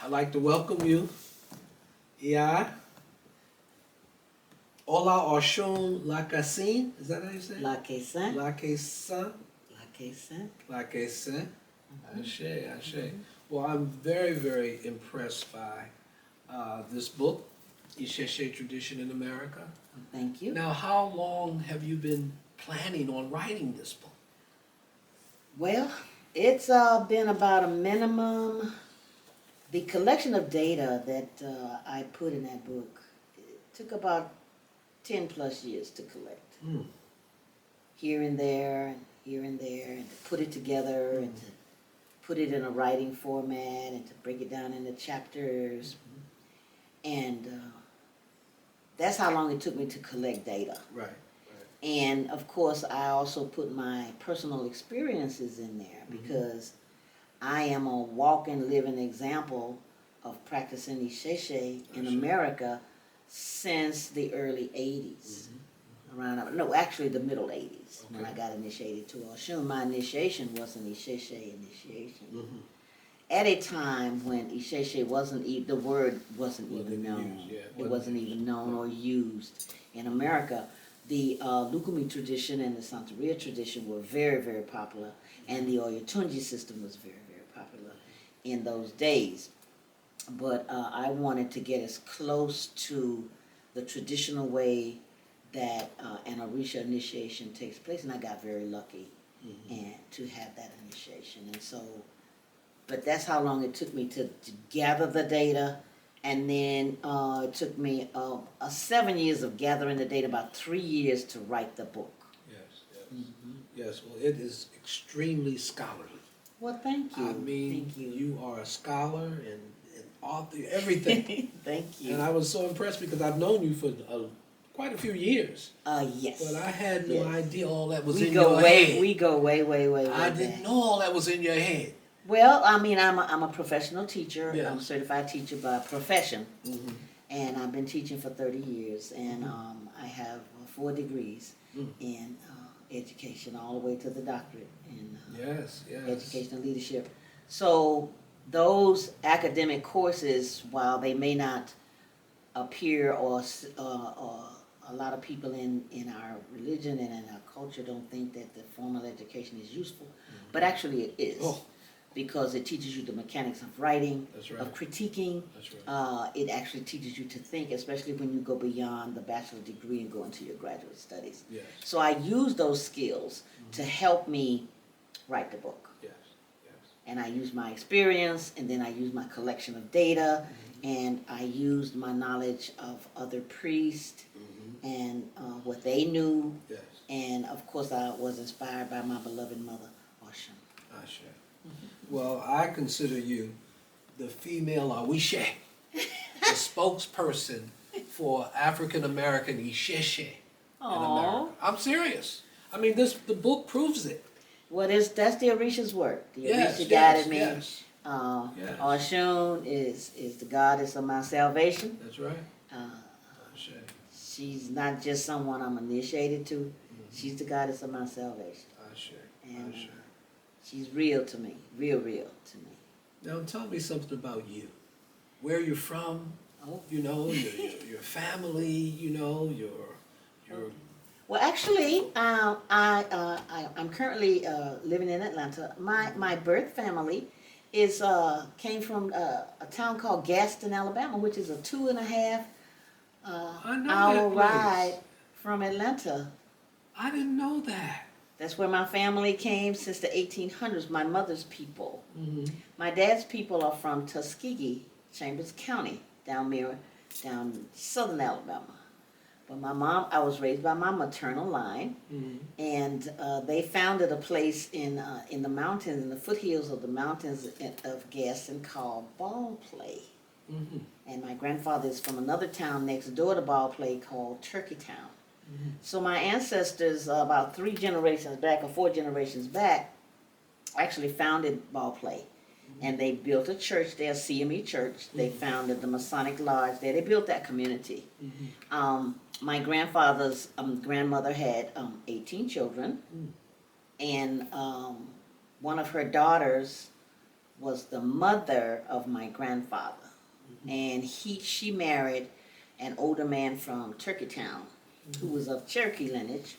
I'd like to welcome you. Yeah. Olaoshun Lakesin. Is that how you say it? Lakesin. Lakesin. Lakesin. Lakesin. Ashe, Ashe. Mhm. Well, I'm very, very impressed by this book, Isese Tradition in America. Thank you. Now, how long have you been planning on writing this book? Well, it's been about a minimum. The collection of data that I put in that book took about 10 plus years to collect. Mm. Here and there, and here and there, and to put it together, and to put it in a writing format, and to break it down into chapters. And that's how long it took me to collect data. Right. And of course, I also put my personal experiences in there because I am a walking, living example of practicing Isese in America since the early 80s. Actually the middle 80s when I got initiated to Olaoshun. My initiation was an Isese initiation. At a time when Isese the word wasn't even known. It wasn't even known or used in America. The Lukumi tradition and the Santeria tradition were very, very popular, and the Oyotunji system was very, very popular in those days. But I wanted to get as close to the traditional way that an Orisha initiation takes place, and I got very lucky and to have that initiation. And so, but that's how long it took me to gather the data. And then it took me 7 years of gathering the data, about 3 years to write the book. Yes, well, it is extremely scholarly. Well, thank you. I mean, thank you. You are a scholar and author, everything. Thank you. And I was so impressed because I've known you for quite a few years. Yes. But I had no idea all that was we in go your way, head. We go way, way, way, way I back. didn't know all that was in your head. Well, I mean, I'm a professional teacher. Yes. I'm a certified teacher by profession. And I've been teaching for 30 years. And I have 4 degrees in education, all the way to the doctorate in educational leadership. So those academic courses, while they may not appear or a lot of people in our religion and in our culture don't think that the formal education is useful, but actually it is. Because it teaches you the mechanics of writing, of critiquing. It actually teaches you to think, especially when you go beyond the bachelor degree and go into your graduate studies. So I use those skills to help me write the book. And I use my experience, and then I use my collection of data, and I used my knowledge of other priests and what they knew. And of course I was inspired by my beloved mother, Olaoshun. Well, I consider you the female Awishe, the spokesperson for African American Isese in America. I'm serious. I mean, the book proves it. Well, that's the Orisha's work. The Orisha guided me. Olaoshun is the goddess of my salvation. That's right. She's not just someone I'm initiated to. She's the goddess of my salvation. And she's real to me, real to me. Now tell me something about you. Where you're from, you know, your family, you know, your. Well, actually, I'm currently living in Atlanta. My birth family came from a town called Gaston, Alabama, which is a 2.5 hour ride from Atlanta. I didn't know that. That's where my family came since the 1800s, my mother's people. My dad's people are from Tuskegee, Chambers County, down southern Alabama. But I was raised by my maternal line, and they founded a place in the mountains, in the foothills of the mountains of Gaston called Ball Play. And my grandfather is from another town next door to Ball Play called Turkey Town. So my ancestors, about 3 generations back or 4 generations back, actually founded Ball Play. And they built a church there, CME Church. They founded the Masonic Lodge there. They built that community. My grandfather's grandmother had 18 children. And one of her daughters was the mother of my grandfather. And she married an older man from Turkeytown who was of Cherokee lineage.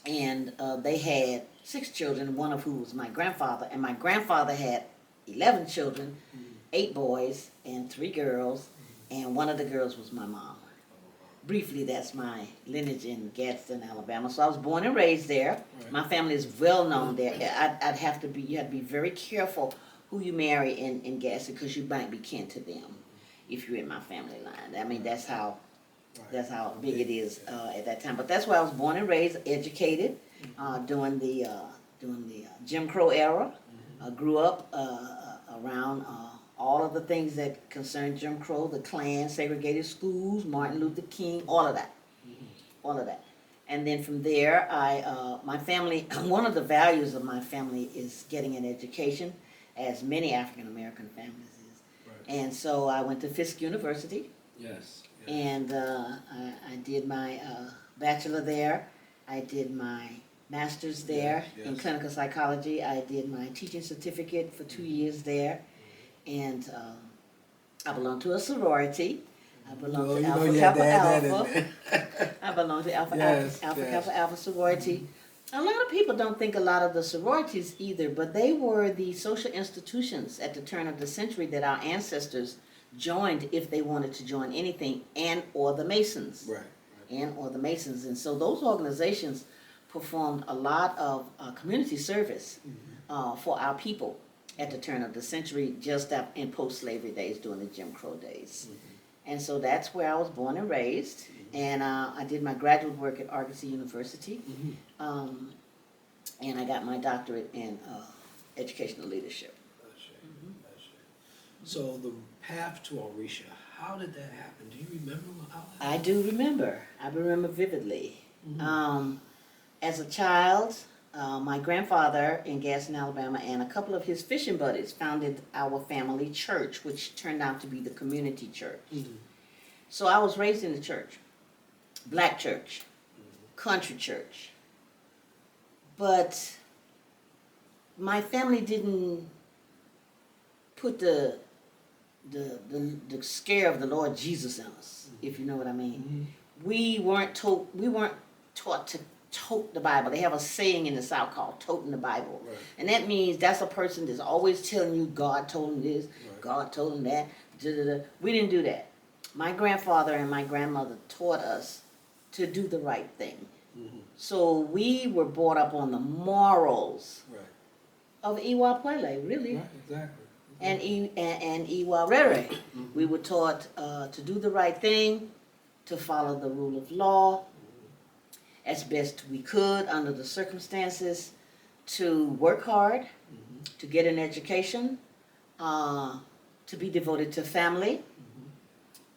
And they had 6 children, one of who was my grandfather. And my grandfather had 11 children, 8 boys and 3 girls. And one of the girls was my mom. Briefly, that's my lineage in Gadsden, Alabama. So I was born and raised there. Right. My family is well known there. You have to be very careful who you marry in Gadsden, because you might be kin to them if you're in my family line. I mean, that's how big it is at that time. But that's where I was born and raised, educated during the Jim Crow era. Grew up around all of the things that concern Jim Crow, the Klan, segregated schools, Martin Luther King, all of that. All of that. And then from there, my family, one of the values of my family is getting an education, as many African American families is. Right. And so I went to Fisk University. Yes. And I did my bachelor there. I did my master's there in clinical psychology. I did my teaching certificate for 2 years there. And I belong to a sorority. I belong to Alpha Kappa Alpha. I belong to Alpha Kappa Alpha sorority. A lot of people don't think a lot of the sororities either, but they were the social institutions at the turn of the century that our ancestors joined if they wanted to join anything, and or the Masons. Right. And or the Masons. And so those organizations performed a lot of community service for our people at the turn of the century, just in post-slavery days, during the Jim Crow days. And so that's where I was born and raised. And I did my graduate work at Argosy University. And I got my doctorate in educational leadership. So the path to Orisha, how did that happen? Do you remember how that happened? I do remember. I remember vividly. As a child, my grandfather in Gadsden, Alabama, and a couple of his fishing buddies founded our family church, which turned out to be the community church. So I was raised in the church, black church, country church. But my family didn't put the scare of the Lord Jesus in us, if you know what I mean. We weren't taught to tote the Bible. They have a saying in the South called toting the Bible. Right. And that means that's a person that's always telling you God told him this, God told him that. We didn't do that. My grandfather and my grandmother taught us to do the right thing. So we were brought up on the morals of Iwa Pele, really. Right, exactly. And Iwa Rere. We were taught to do the right thing, to follow the rule of law as best we could under the circumstances, to work hard, to get an education, to be devoted to family,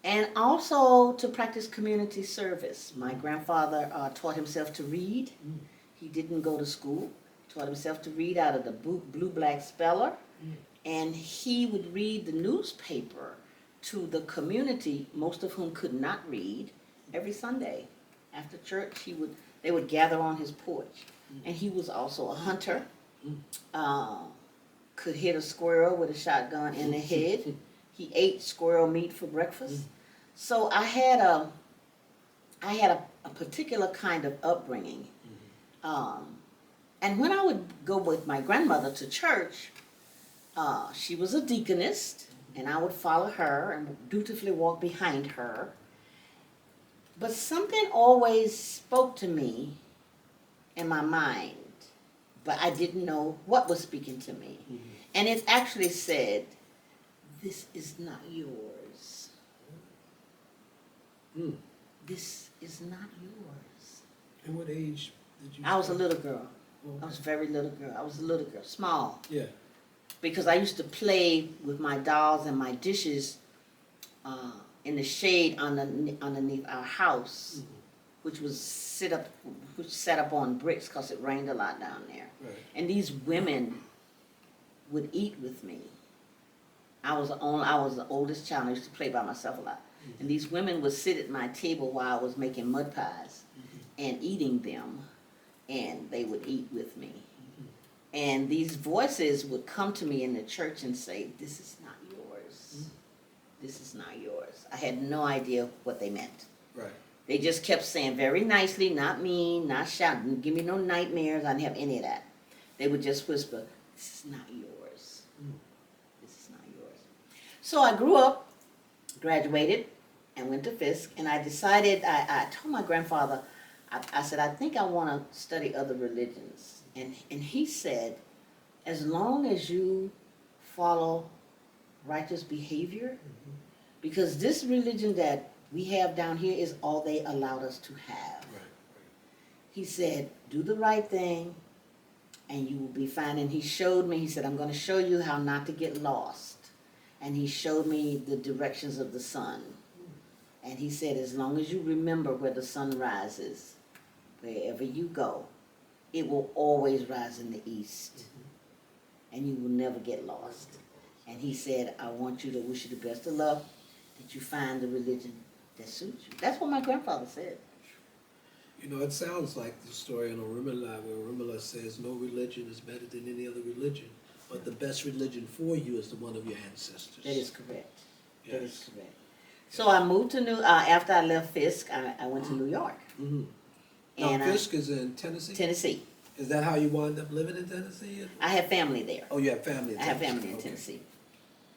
and also to practice community service. My grandfather taught himself to read. He didn't go to school. He taught himself to read out of the blue-black speller. And he would read the newspaper to the community, most of whom could not read, every Sunday. After church, they would gather on his porch. And he was also a hunter. Could hit a squirrel with a shotgun in the head. He ate squirrel meat for breakfast. So I had a particular kind of upbringing. And when I would go with my grandmother to church, she was a deaconess, and I would follow her and dutifully walk behind her. But something always spoke to me in my mind, but I didn't know what was speaking to me. And it actually said, "This is not yours. This is not yours." And what age did you? I was a little girl. Okay. I was a very little girl. I was a little girl, small. Yeah. Because I used to play with my dolls and my dishes in the shade underneath our house, which was set up on bricks because it rained a lot down there. Right. And these women would eat with me. I was the oldest child. I used to play by myself a lot. And these women would sit at my table while I was making mud pies and eating them, and they would eat with me. And these voices would come to me in the church and say, "This is not yours. This is not yours." I had no idea what they meant. Right. They just kept saying very nicely, not mean, not shouting, didn't give me no nightmares. I didn't have any of that. They would just whisper, "This is not yours. This is not yours." So I grew up, graduated, and went to Fisk, and I decided, I told my grandfather, I said, "I think I want to study other religions." And he said, "As long as you follow righteous behavior, because this religion that we have down here is all they allowed us to have." Right. He said, "Do the right thing and you will be fine." And he showed me, he said, "I'm going to show you how not to get lost." And he showed me the directions of the sun. And he said, "As long as you remember where the sun rises, wherever you go, it will always rise in the east. And you will never get lost." And he said, "I want you to wish you the best of luck, that you find the religion that suits you." That's what my grandfather said. You know, it sounds like the story in Orimala where Orimala says no religion is better than any other religion, but the best religion for you is the one of your ancestors. That is correct. Yes. That is correct. So I moved to after I left Fisk, I went to New York. Mm-hmm. Now, And Fisk is in Tennessee? Tennessee. Is that how you wound up living in Tennessee? I have family there. Oh, you have family in I Tennessee? have family in Okay. Tennessee.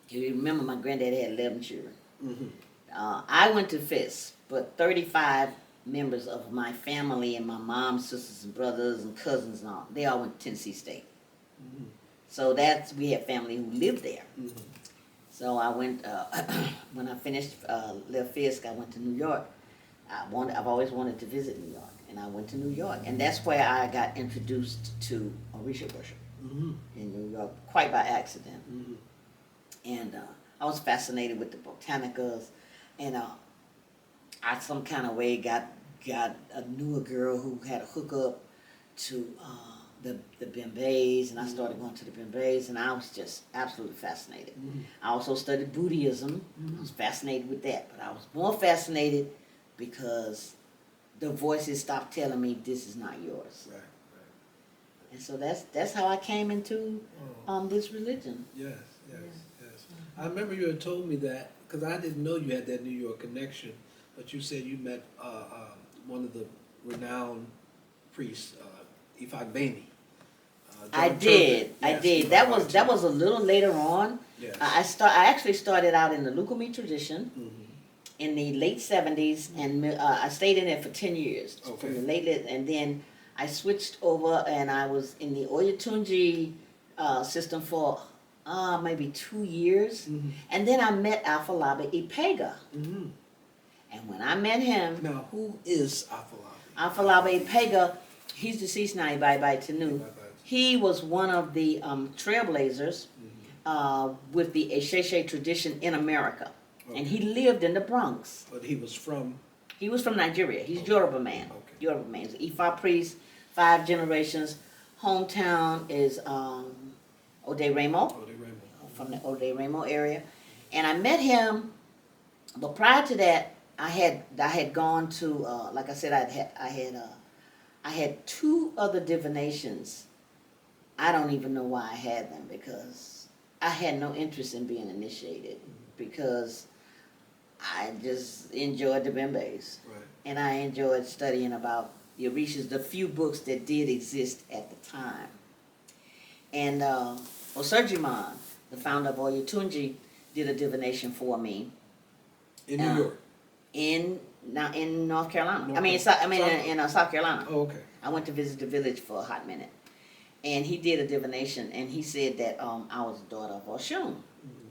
You remember my granddad had 11 children. Mm-hmm. I went to Fisk, but 35 members of my family and my mom's sisters and brothers and cousins and all, they all went to Tennessee State. Mm-hmm. So we have family who lived there. Mm-hmm. So I went, when I finished, left Fisk, I went to New York. I've always wanted to visit New York, and I went to New York. And that's where I got introduced to Orisha worship Mm-hmm. in New York, quite by accident. Mm-hmm. And I was fascinated with the botanicas, and I some kind of way knew a girl who had a hookup to the Bembays, and I started going to the Bembays, and I was just absolutely fascinated. Mm-hmm. I also studied Buddhism. I was fascinated with that, but I was more fascinated because the voices stopped telling me this is not yours. Right, And so that's how I came into right. this religion. Yes, yes, yes. I remember you had told me that, because I didn't know you had that New York connection, but you said you met one of the renowned priests, Ifak Bani. I did. That was a little later on. Yes. I actually started out in the Lukumi tradition Mm-hmm. in the late 70s, and I stayed in it for 10 years. Okay. From the and then I switched over, and I was in the Oyotunji system for maybe 2 years, Mm-hmm. and then I met Afolabi Ipega. Mm-hmm. And when I met him, Now, who is Afolabi? Afolabi Ipega, he's deceased now, bye Tanu. He was one of the trailblazers with the Isese tradition in America. Okay. And he lived in the Bronx. But he was from... He was from Nigeria. He's Yoruba man. Okay. Yoruba man. He's an Ifa priest, 5 generations. Hometown is Ode Remo, Oh, they Rainbow. from the Ode Remo area. And I met him, but prior to that, I had gone to, like I said, I had 2 other divinations. I don't even know why I had them, because I had no interest in being initiated, because I just enjoyed the Bembays. Right. And I enjoyed studying about the Orishas, the few books that did exist at the time. And Osurjiman, the founder of Oyotunji, did a divination for me In New York? in North Carolina. North in South Carolina. Oh, okay. I went to visit the village for a hot minute. And he did a divination, and he said that I was the daughter of Olaoshun. Mm-hmm.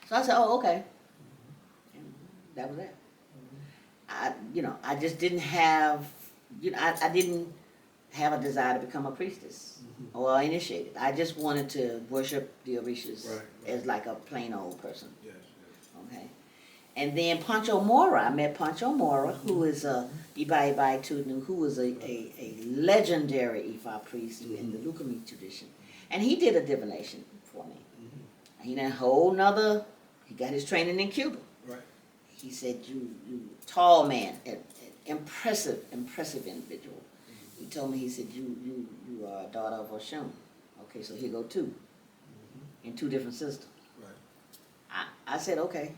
So I said, "Oh, okay." And that was it. I just didn't have, I didn't have a desire to become a priestess or initiated. I just wanted to worship the Orishas Right. as like a plain old person. Yes, yes. Okay. And then Pancho Mora, I met Pancho Mora, who is a Ibai Ibai Tudnu, who was a legendary Ifa priest in the Lukumi tradition. And he did a divination for me. He did a whole nother, he got his training in Cuba. Right. He said, you tall man, impressive individual. He told me, he said, you are a daughter of Oshun. Okay, so here go two in two different systems. Right. I said, okay.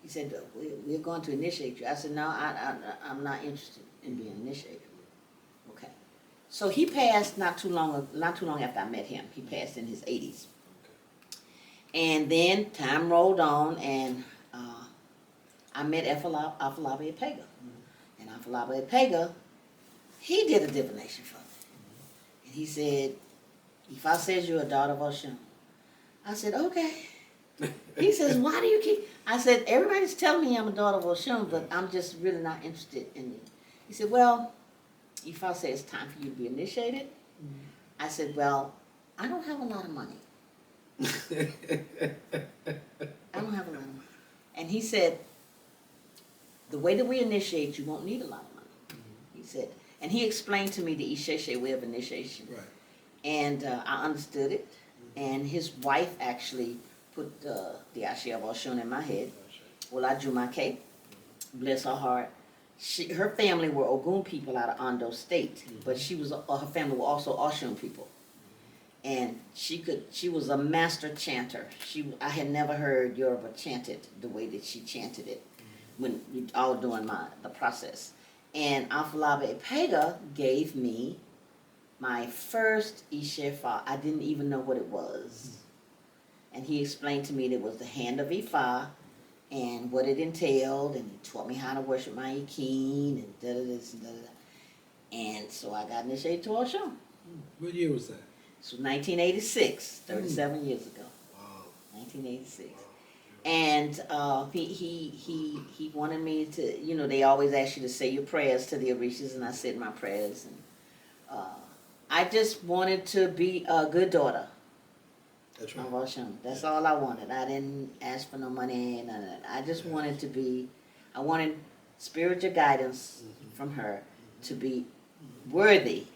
He said, we're going to initiate you. I said, no, I'm not interested in being initiated. Okay. So he passed not too long after I met him. He passed in his 80s. Okay. And then time rolled on, and I met Afolabi Epega. And Afolabi Epega, he did a divination for me. And he said, if I says you're a daughter of Oshun, I said, okay. He says, why do you keep... I said, everybody's telling me I'm a daughter of Olaoshun, but I'm just really not interested in it. He said, well, if I say it's time for you to be initiated, I said, well, I don't have a lot of money. I don't have a lot of money. And he said, the way that we initiate, you won't need a lot of money. He said, and he explained to me the Isese way of initiation. Right. And I understood it. And his wife actually put the Ashe of Oshun in my head. Olajumake, bless her heart. Her family were Ogun people out of Ondo State, but her family were also Oshun people. And she was a master chanter. I had never heard Yoruba chanted the way that she chanted it when all doing the process. And Afolabi Epega gave me my first Ishefa. I didn't even know what it was. And he explained to me that it was the hand of Ifa and what it entailed, and he taught me how to worship my Ikin and da-da-this and da-da-da. And so I got initiated to Oshun. What year was that? So 1986, 37 years ago. Wow. 1986. Wow. And he wanted me to, they always ask you to say your prayers to the Orishas, and I said my prayers. And I just wanted to be a good daughter. That's right. Of Oshun. That's all I wanted. I didn't ask for no money, none of that. I just wanted to be, I wanted spiritual guidance from her to be worthy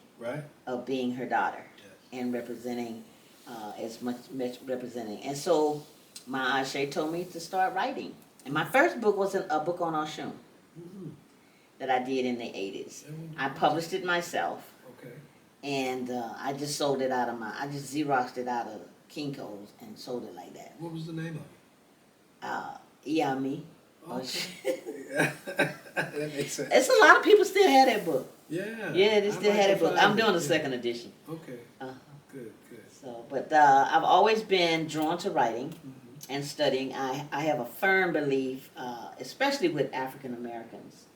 of being her daughter and representing as much representing. And so my Ashe told me to start writing. And my first book was a book on Oshun that I did in the 80s. I published it myself. Okay. And I just sold it out of I just Xeroxed it out of Kinko's and sold it like that. What was the name of it? Iami. Okay. That makes sense. It's a lot of people still have that book. Yeah. Yeah, they still have that book. I'm doing the second edition. Okay. Good. So, but I've always been drawn to writing and studying. I have a firm belief, especially with African Americans,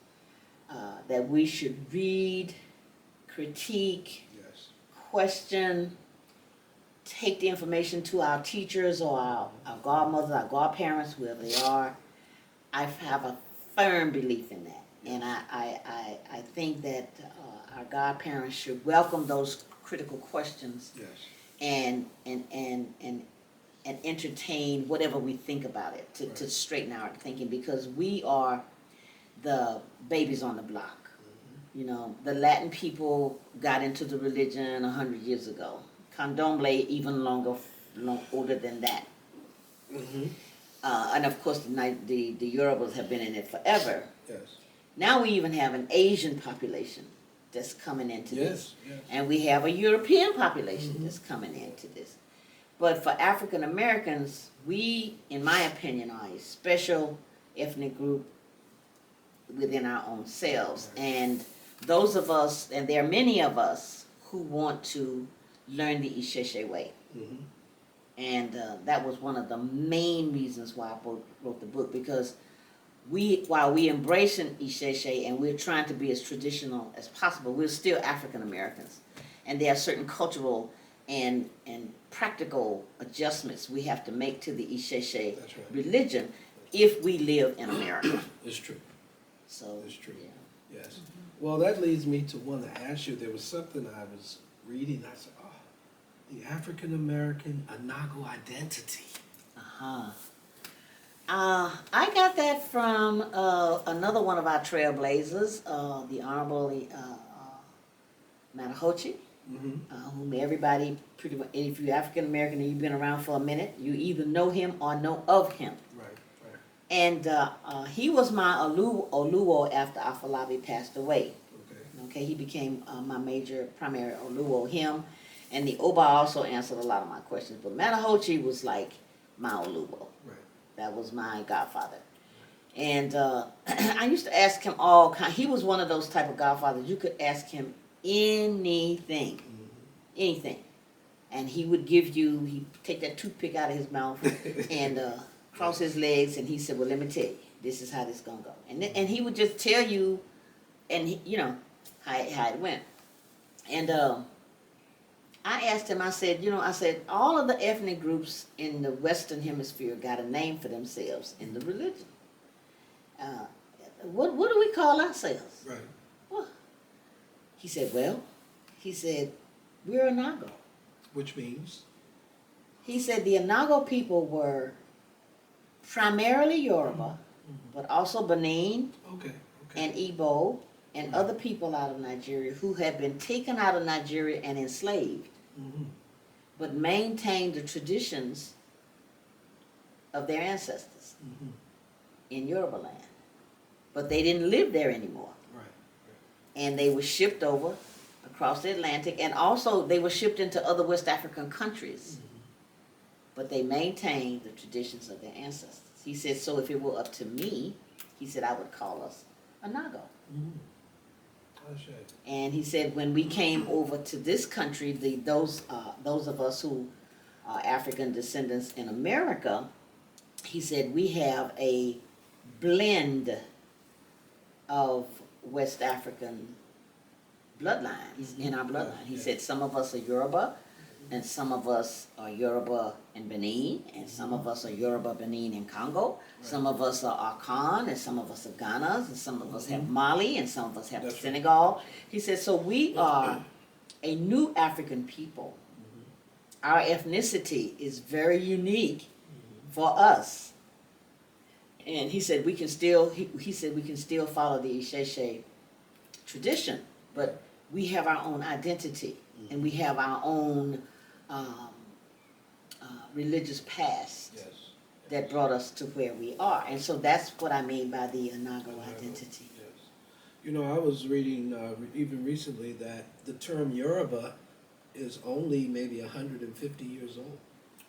that we should read, critique, question, take the information to our teachers or our godmothers, our godparents, whoever they are. I have a firm belief in that. And I think that our godparents should welcome those critical questions and entertain whatever we think about it to straighten our thinking, because we are the babies on the block. The Latin people got into the religion 100 years ago. Candomblé even older than that. And of course, the Yorubas have been in it forever. Yes. Now we even have an Asian population that's coming into this. And we have a European population that's coming into this. But for African Americans, we, in my opinion, are a special ethnic group within our own selves. And those of us, and there are many of us, who want to learn the Isese way. And that was one of the main reasons why I wrote the book, because while we embracing Isese and we're trying to be as traditional as possible, we're still African Americans. And there are certain cultural and practical adjustments we have to make to the Isese religion if we live in America. It's true. So it's true. Yeah. Yes. Well, that leads me to want to ask you. There was something I was reading. I said, "Oh, the African American Anago identity." I got that from another one of our trailblazers, the Honorable Matahochi, whom everybody pretty much, if you're African American and you've been around for a minute, you either know him or know of him. Right. And he was my Oluo after Afolabi passed away. Okay, he became my major primary Oluo, him. And the Oba also answered a lot of my questions. But Manahochi was like my Olubo. Right. That was my godfather. And I used to ask him all kind. He was one of those type of godfathers. You could ask him anything, anything, and he would give you. He'd take that toothpick out of his mouth and cross his legs, and he said, "Well, let me tell you, this is how this gonna go." And he would just tell you, and you know how it went. And I asked him. I said, all of the ethnic groups in the Western Hemisphere got a name for themselves in the religion. What do we call ourselves? Right. Well, he said, we're Anago. Which means? He said the Anago people were primarily Yoruba, but also Benin and Igbo and other people out of Nigeria who had been taken out of Nigeria and enslaved, but maintained the traditions of their ancestors in Yoruba land. But they didn't live there anymore. Right. And they were shipped over across the Atlantic, and also they were shipped into other West African countries. But they maintained the traditions of their ancestors. He said, so if it were up to me, he said, I would call us Anago. And he said, when we came over to this country, those of us who are African descendants in America, he said, we have a blend of West African bloodlines in our bloodline. He said some of us are Yoruba, and some of us are Yoruba in Benin, and some of us are Yoruba, Benin, and Congo. Some of us are Akan, and some of us are Ghana, and some of us have Mali, and some of us have Senegal. He said, so we are a new African people. Our ethnicity is very unique for us. And he said we can still follow the Isese tradition, but we have our own identity and we have our own religious past that brought us to where we are. And so that's what I mean by the Anago identity. Yes. I was reading even recently that the term Yoruba is only maybe 150 years old.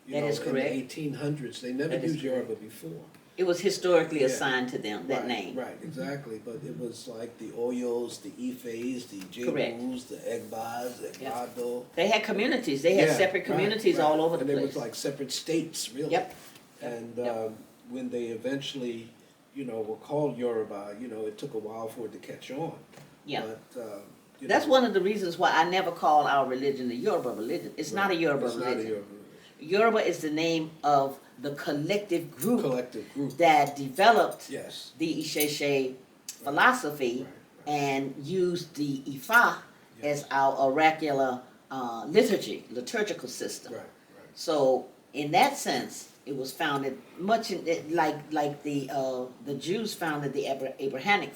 That is correct. In the 1800s, they never used Yoruba before. It was historically assigned to them, that name. Right, exactly. But it was like the Oyos, the Ifes, the Jebus, the Egbas, the Egbado. They had communities. They had separate communities all over the place. And they was like separate states, really. Yep. And when they eventually, were called Yoruba, it took a while for it to catch on. Yeah. But, that's one of the reasons why I never call our religion the Yoruba religion. It's not a Yoruba religion. Not a Yoruba religion. Yoruba is the name of the collective group that developed the Isese philosophy and used the Ifa as our oracular liturgical system. So in that sense, it was founded much like the Jews founded the Abrahamic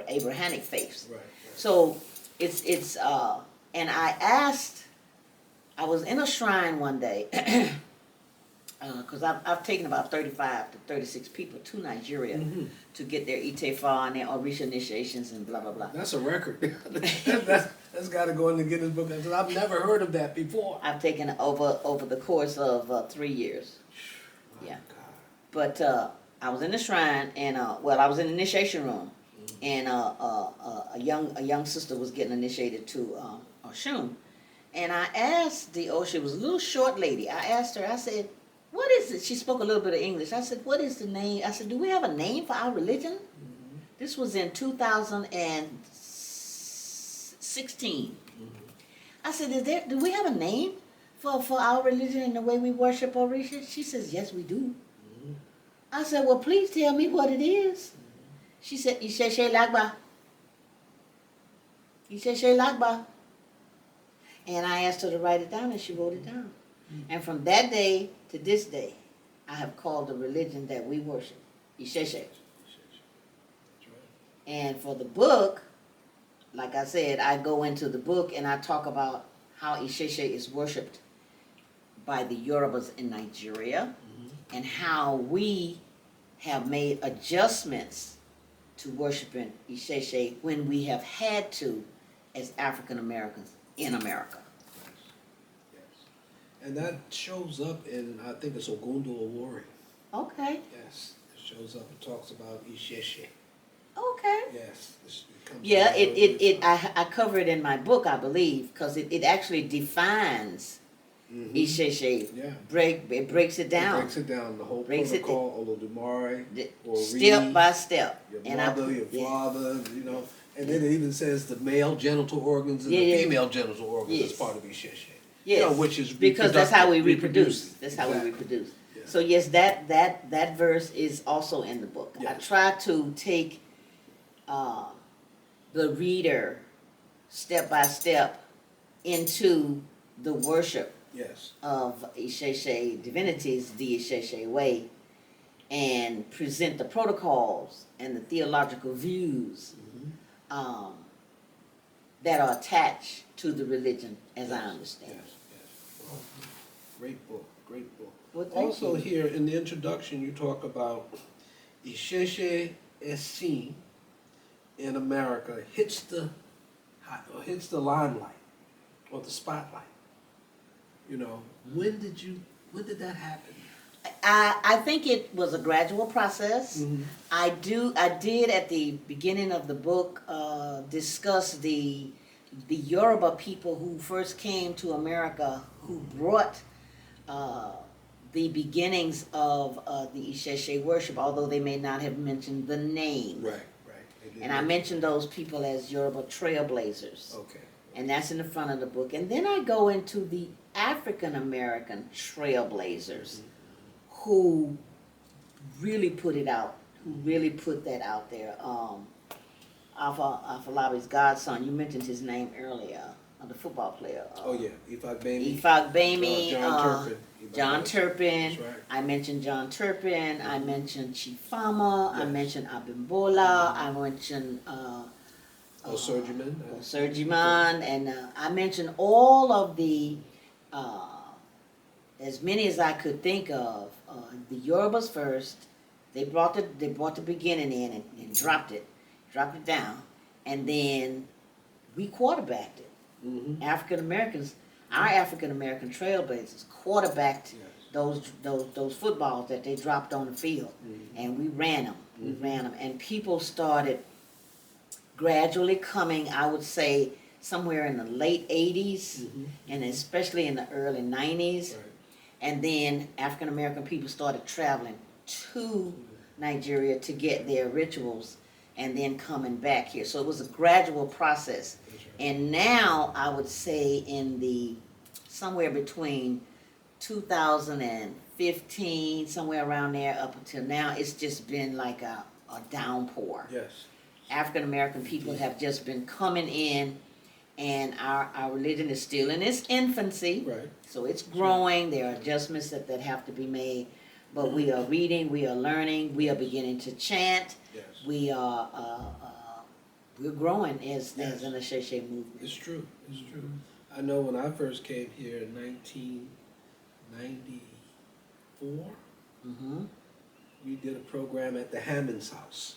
Abrahamic faiths. So it's and I was in a shrine one day, because I've taken about 35 to 36 people to Nigeria to get their Itefa and their Orisha initiations and blah, blah, blah. That's a record. that's got to go in the Guinness Book, because I've never heard of that before. I've taken it over the course of 3 years. God. But I was in the shrine, and I was in the initiation room, and a young sister was getting initiated to Olaoshun. And I asked she was a little short lady. I asked her, I said, what is it? She spoke a little bit of English. I said, what is the name? I said, do we have a name for our religion? This was in 2016. I said, do we have a name for our religion and the way we worship Orisha? She says, yes, we do. I said, well, please tell me what it is. She said, Isese Lagba. Isese Lagba. And I asked her to write it down, and she wrote it down. And from that day to this day, I have called the religion that we worship Isese. And for the book, like I said, I go into the book and I talk about how Isese is worshipped by the Yorubas in Nigeria, and how we have made adjustments to worshiping Isese when we have had to as African Americans in America. And that shows up in, I think it's Ogundu Awori. Okay, Yes, it shows up, it talks about Isese. okay. Yes. It comes Yeah, from I cover it in my book, I believe, because it actually defines Isese. Yeah. It breaks it It down. breaks it down, the whole Breaks it- protocol, Olodumare, Ori, Step by step. your And mother, your yeah. father, you know, and then it even says the male genital organs and Yeah, the yeah. female genital organs Yes. as part of Isese. Yes, You know, which is because that's how we reproduce. reproducing. That's how we Exactly. reproduce. Yeah. So yes, that verse is also in the book. I Yes. try to take the reader step by step into the worship Yes. of Isese divinities, the Isese way, and present the protocols and the theological views Mhm. that are attached to the religion, as I Yes, understand yes, it. yes. Well, great book, great book. Well, thank Also you. here in the introduction, you talk about Isese Esi in America hits the limelight or the spotlight. You know, when did that happen? I think it was a gradual process. Mhm. I did at the beginning of the book discuss the Yoruba people who first came to America, who brought the beginnings of the Isese worship, although they may not have mentioned the name. Right, right. They did And I mentioned those people as Yoruba trailblazers. Okay. And that's in the front of the book. And then I go into the African American trailblazers who really put it out, who really put that out there. Afolabi's godson, you mentioned his name earlier, the football player. Oh yeah, Ifak Bami. Ifak Bami, John Turpin. John Turpin. That's right. I mentioned John Turpin. I mentioned Chifama. I Yes. mentioned Abimbola. I mentioned Surgyman. Surgyman, and I mentioned all of the, as many as I could think of. The Yorubas first. They brought the beginning in and dropped it down, and then we quarterbacked it. Mm-hmm. African Americans, our African American trailblazers, quarterbacked Yes. those footballs that they dropped on the field, and we ran them. We ran them, and people started gradually coming. I would say somewhere in the late '80s, and especially in the early '90s, Right. and then African American people started traveling to Nigeria to get their rituals, and then coming back here. So it was a gradual process. That's right. And now I would say in the somewhere between 2015, somewhere around there up until now, it's just been like a downpour. Yes. African American people have just been coming in, and our religion is still in its infancy. Right. So it's growing. There are adjustments that have to be made. But we are reading, we are learning, we are beginning to chant. Yes. We are we're growing as Yes. an Isese movement. It's true. It's true. I know when I first came here in 1994, Hmm. we did a program at the Hammond's house.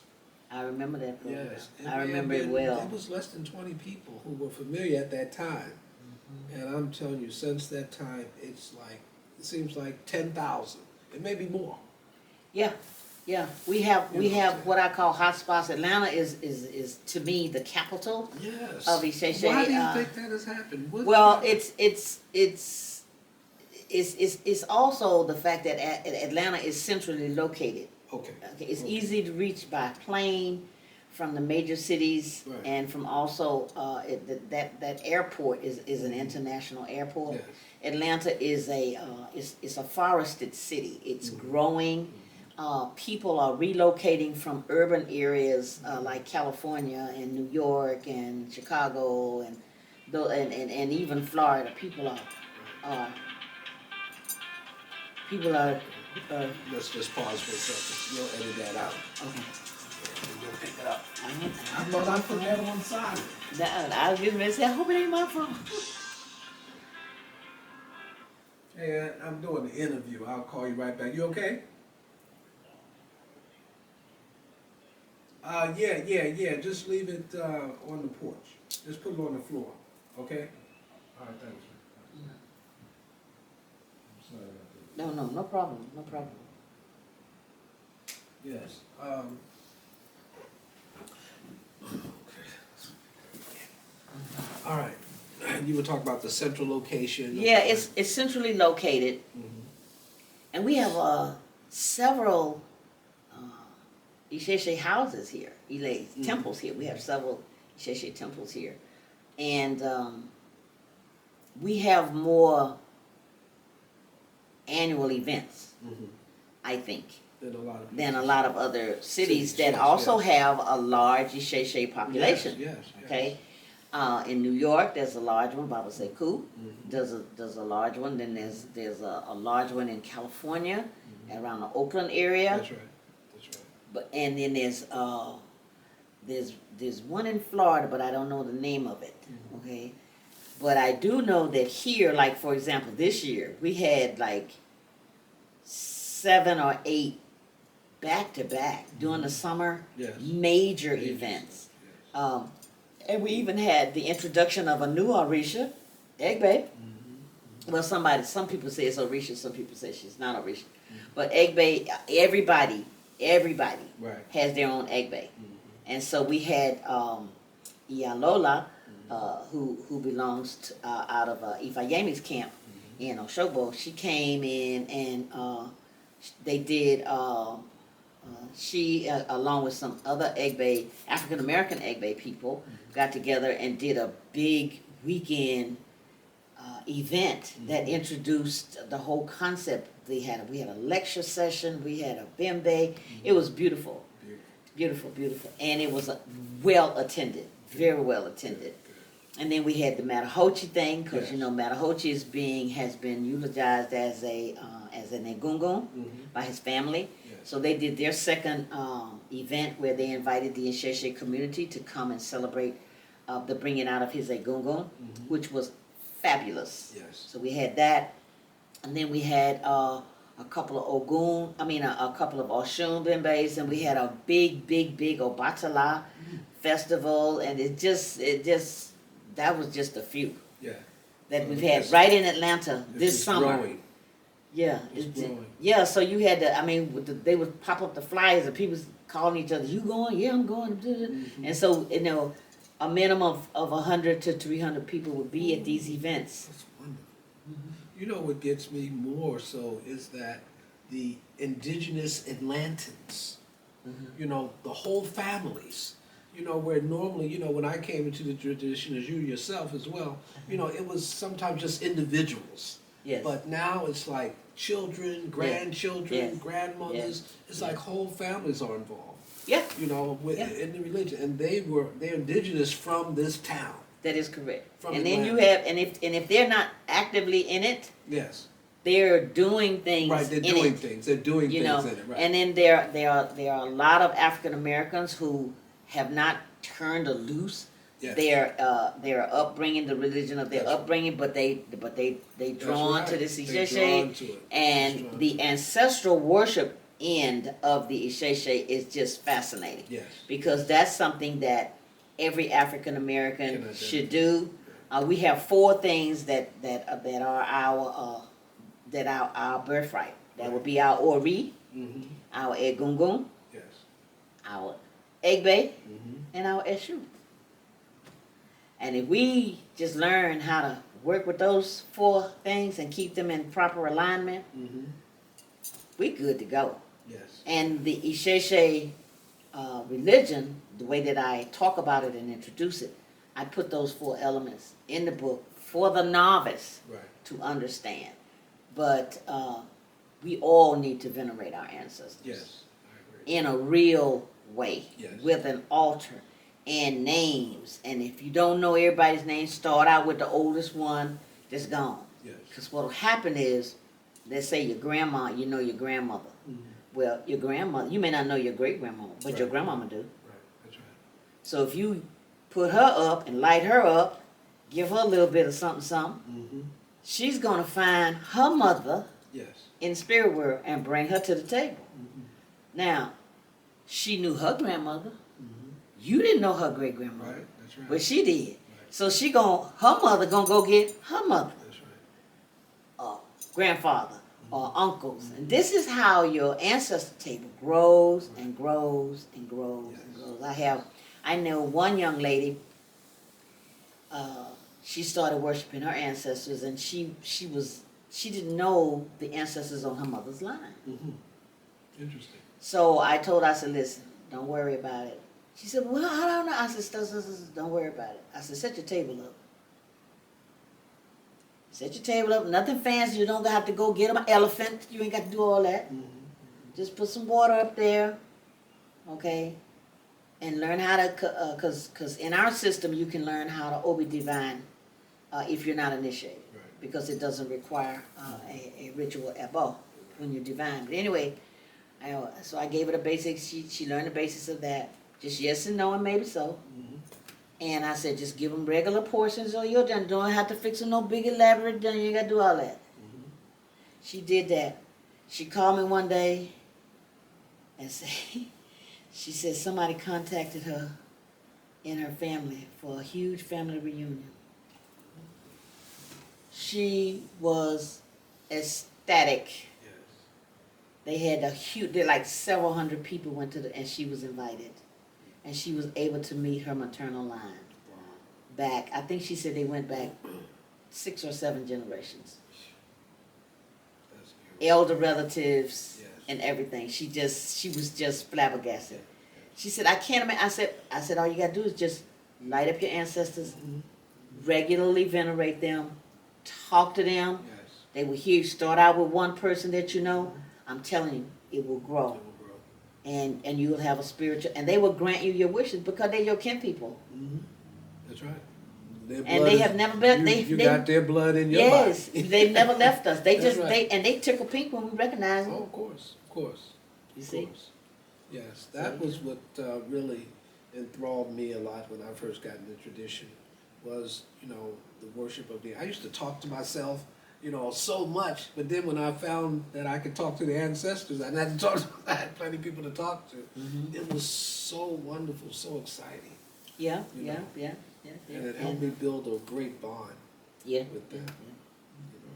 I remember that program. Yes. I remember it well. It was less than 20 people who were familiar at that time. And I'm telling you, since that time, it seems like 10,000. It may be more. Yeah, yeah. We have You know, what I call hotspots. Atlanta is to me the capital Yes. of Isese. Why do you think that has happened? What Well, happened? it's also the fact that Atlanta is centrally located. Okay. Okay, it's Okay. easy to reach by plane from the major cities, Right. and from also that airport is an international airport. Yes. Atlanta is it's a forested city. It's growing. People are relocating from urban areas like California and New York and Chicago and even Florida. People are. Let's just pause for a second. We'll edit that out. Okay. We'll pick it up. I thought I put that on silent. I was just gonna say, I hope it ain't my phone. Hey, I'm doing the interview. I'll call you right back. You okay? Yeah. Just leave it on the porch. Just put it on the floor. Okay? All right, thanks. No problem, no problem. Yes. All right. You were talking about the central location. Yeah, it's centrally located, Mhm. and we have several Isese houses here, temples here. We have several Isese temples here, and we have more annual events, I think, Than a lot of other cities that yes, also yes. have a large Isese population. Yes. Okay, in New York, there's a large one. Baba Sekou Mhm. does a large one. Then there's a large one in California, around the Oakland area. That's right. But and then there's one in Florida, but I don't know the name of it. Okay, but I do know that here, like for example, this year we had like 7 or 8 back to back during the summer, Yes. major events. Yes. And we even had the introduction of a new Orisha, Egbe. Well, some people say it's Orisha, some people say she's not Orisha. But Egbe, everybody Right. has their own Egbe. And so we had Iyalola, who belongs to, out of Ifayemi's camp in Oshogbo. She came in and they did, she, along with some other Egbe, African American Egbe people, got together and did a big weekend event that introduced the whole concept. We had a lecture session, we had a bembe. It was beautiful, beautiful, and it was well attended, very well attended. And then we had the Matahochi thing, because Yes. Matahochi has been eulogized as an egungun by his family. Yes. So they did their second event where they invited the Isese community to come and celebrate the bringing out of his egungun, which was fabulous. Yes. So we had that, and then we had a couple of a couple of Oshun bembes, and we had a big Obatala festival, and that was just a few Yeah. that we've had right in Atlanta this It's summer. growing. Yeah, It's growing. yeah. So you had to. They would pop up the flyers, and people was calling each other. You going? Yeah, I'm going. And so a minimum of 100 to 300 people would be at these events. That's wonderful. You know what gets me more so is that the indigenous Atlantans, the whole families, where normally, when I came into the tradition, as you yourself as well, it was sometimes just individuals. Yes. But now it's like children, grandchildren, Yes. grandmothers. It's like whole families are involved. Yeah. In the religion, and they're indigenous from this town. That is correct. From And then Atlanta. if they're not actively in it, Yes. they're doing things. Right. They're doing things. They're doing things in it. Right. And then there are a lot of African Americans who have not turned loose. Yes. Their upbringing, the religion of their That's right. upbringing, but they drawn to right. this They're Isese, drawn to it. and the ancestral worship end of the Isese is just fascinating. Yes. Because that's something that every African American Can should do. We have 4 things that are our birthright. That would be our Ori, our Egungun, Yes. our Egbe, and our Eshu. And if we just learn how to work with those 4 things and keep them in proper alignment, we good to go. Yes. And the Isese religion, the way that I talk about it and introduce it, I put those 4 elements in the book for the novice Right. to understand. But we all need to venerate our ancestors Yes. I agree. in a real way, Yes. with an altar and names. And if you don't know everybody's name, start out with the oldest one that's gone. Yes. Because what will happen is, let's say your grandma, you know your grandmother. Well, your grandmother, you may not know your great grandmother, but your Right. grandmama do. Right. That's right. So if you put her up and light her up, give her a little bit of something, she's gonna find her mother Yes. in the spirit world and bring her to the table. Now, she knew her grandmother. You didn't know her great grandmother, Right. That's right. but she did. So her mother gonna go get her mother. That's right. grandfather or uncles. And this is how your ancestor table grows and grows and grows and grows. I know one young lady, she started worshiping her ancestors, and she didn't know the ancestors on her mother's line. Mm-hmm. Interesting. So I told her, I said, listen, don't worry about it. She said, well, I don't know. I said, don't worry about it. I said, set your table up. Set your table up, nothing fancy. You don't have to go get an elephant. You ain't got to do all that. Mm-hmm. Just put some water up there, okay? And learn how to, because in our system, you can learn how to obi divine if you're not initiated. Right. Because it doesn't require a ritual at all when you're divine. But anyway, so I gave her the basics. She learned the basics of that. Just yes and no and maybe so. Mm-hmm. And I said, just give them regular portions or you're done. Don't have to fix them no big elaborate dinner. You got to do all that. Mm-hmm. She did that. She called me one day and she said somebody contacted her in her family for a huge family reunion. She was ecstatic. Yes. They had like several hundred people went to and she was invited. And she was able to meet her maternal line. Wow. Back, I think she said they went back 6 or 7 generations. That's beautiful. Elder relatives Yes. and everything. She was just flabbergasted. She said, I can't imagine. I said, all you gotta do is just light up your ancestors, Mm-hmm. regularly venerate them, talk to them. Yes. They will hear you start out with one person that you know. I'm telling you, it will grow. It will grow. And you will have a spiritual, and they will grant you your wishes because they're your kin people. Mm-hmm. That's right. Their And blood they have never been. You got their blood in your yes, body. they've never left us. They That's just right. they tickle pink when we recognize them. Oh, of course. You Of see, course. Yes, that was what really enthralled me a lot when I first got into tradition, was, the worship of the, I used to talk to myself, so much, but then when I found that I could talk to the ancestors, I didn't have to talk to, I had plenty of people to talk to. Mhm. It was so wonderful, so exciting, yeah, You yeah, know. yeah, yeah, yeah. and it helped me build a great bond Yeah, with them.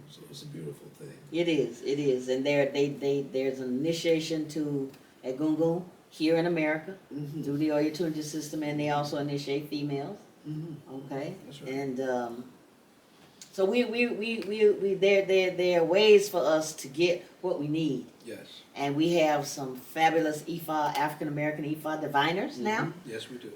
So it's a beautiful thing. it is, and there's an initiation to Egungun here in America Mm-hmm. through the Olaoshun system, and they also initiate females. Mm-hmm. Okay, That's right. and so we there are ways for us to get what we need, Yes. and we have some fabulous African American diviners now. Mm-hmm. Yes, we do.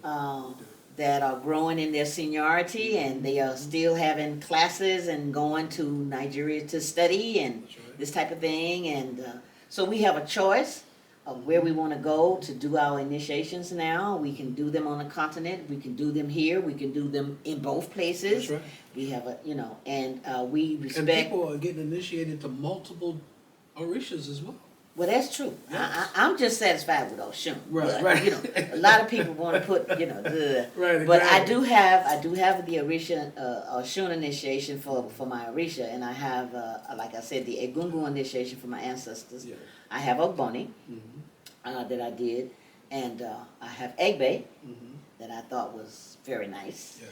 That are growing in their seniority, and they are still having classes and going to Nigeria to study and That's right. this type of thing. And so we have a choice of where we want to go to do our initiations now. We can do them on the continent. We can do them here. We can do them in both places. That's right. We have and we respect. And people are getting initiated to multiple orishas as well. Well, that's true. Yes. I'm just satisfied with Oshun. Right, But, right. a lot of people want to put, the. Right, But I exactly. do have the Orisha, Oshun initiation for my Orisha, and I have, like I said, the Egungun initiation for my ancestors. Yeah. I have Ogboni Mm-hmm. that I did, and I have Egbe Mm-hmm. that I thought was very nice. Yes.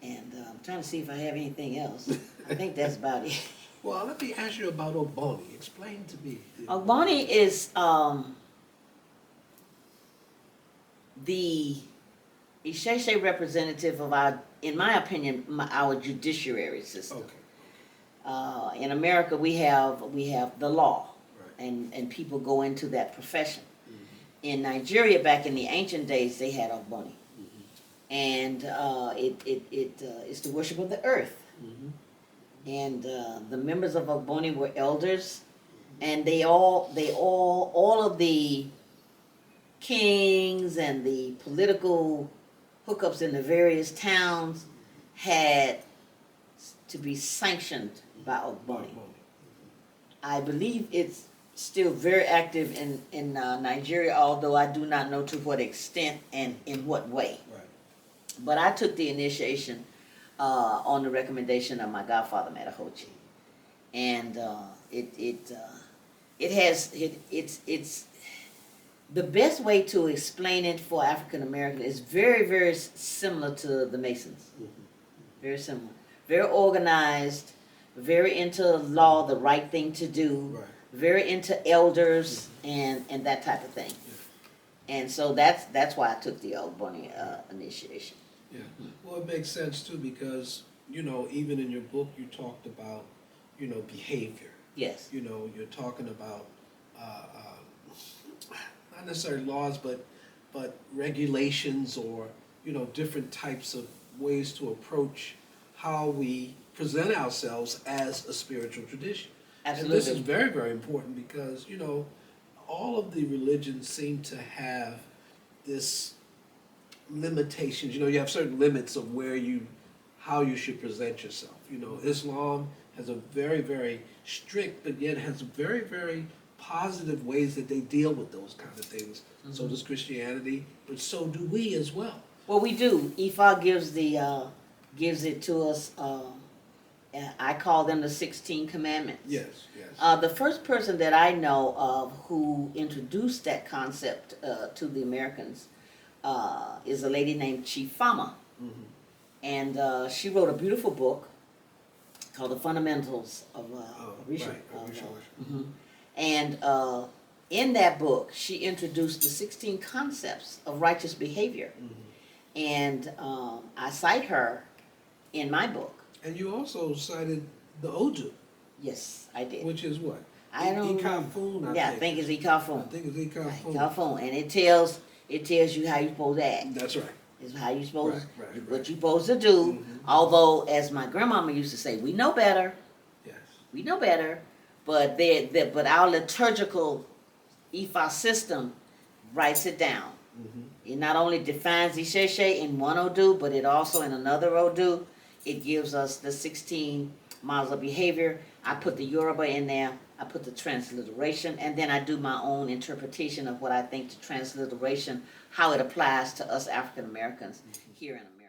And I'm trying to see if I have anything else. I think that's about it. Well, let me ask you about Ogboni. Explain to me. Ogboni is the Isese representative of in my opinion, our judiciary system. Okay. In America, we have the law, Right. and people go into that profession. Mm-hmm. In Nigeria, back in the ancient days, they had Ogboni, Mm-hmm. and it's the worship of the earth. Mm-hmm. And the members of Ogboni were elders, and all of the kings and the political hookups in the various towns had to be sanctioned by Ogboni. I believe it's still very active in Nigeria, although I do not know to what extent and in what way. Right. But I took the initiation on the recommendation of my godfather Matahochi, and it's the best way to explain it for African American is very, very similar to the Masons. Mm-hmm. Very similar, very organized, very into law, the right thing to do, Right. very into elders and that type of thing. And so that's why I took the Albany initiation. Yeah, well, it makes sense too, because, you know, even in your book, you talked about, you know, behavior. Yes. You know, you're talking about, not necessarily laws, but regulations, or, you know, different types of ways to approach how we present ourselves as a spiritual tradition. Absolutely. And this is very, very important because, you know, all of the religions seem to have this limitations. You know, you have certain limits of how you should present yourself. You know, Islam has a very, very strict, but yet has very, very positive ways that they deal with those kind of things. Mm-hmm. So does Christianity, but so do we as well. Well, we do. Ifa gives it to us. I call them the 16 Commandments. Yes, yes. The first person that I know of who introduced that concept to the Americans is a lady named Chief Fama. Mm-hmm. And she wrote a beautiful book called The Fundamentals of Orisha. Mm-hmm. And in that book, she introduced the 16 concepts of righteous behavior. Mm-hmm. And I cite her in my book. And you also cited the Odu. Yes, I did. Which is what? I don't know. I think it's Ikafun. I think it's Ikafun. Ikafun. And it tells you how you're supposed to act. That's right. It's how you're supposed right. What you're supposed to do. Mm-hmm. Although, as my grandmama used to say, we know better. Yes. We know better. But but our liturgical Ifa system writes it down. Mm-hmm. It not only defines Isese in one Odu, but it also in another Odu. It gives us the 16 models of behavior. I put the Yoruba in there. I put the transliteration, and then I do my own interpretation of what I think the transliteration, how it applies to us African Americans here in America.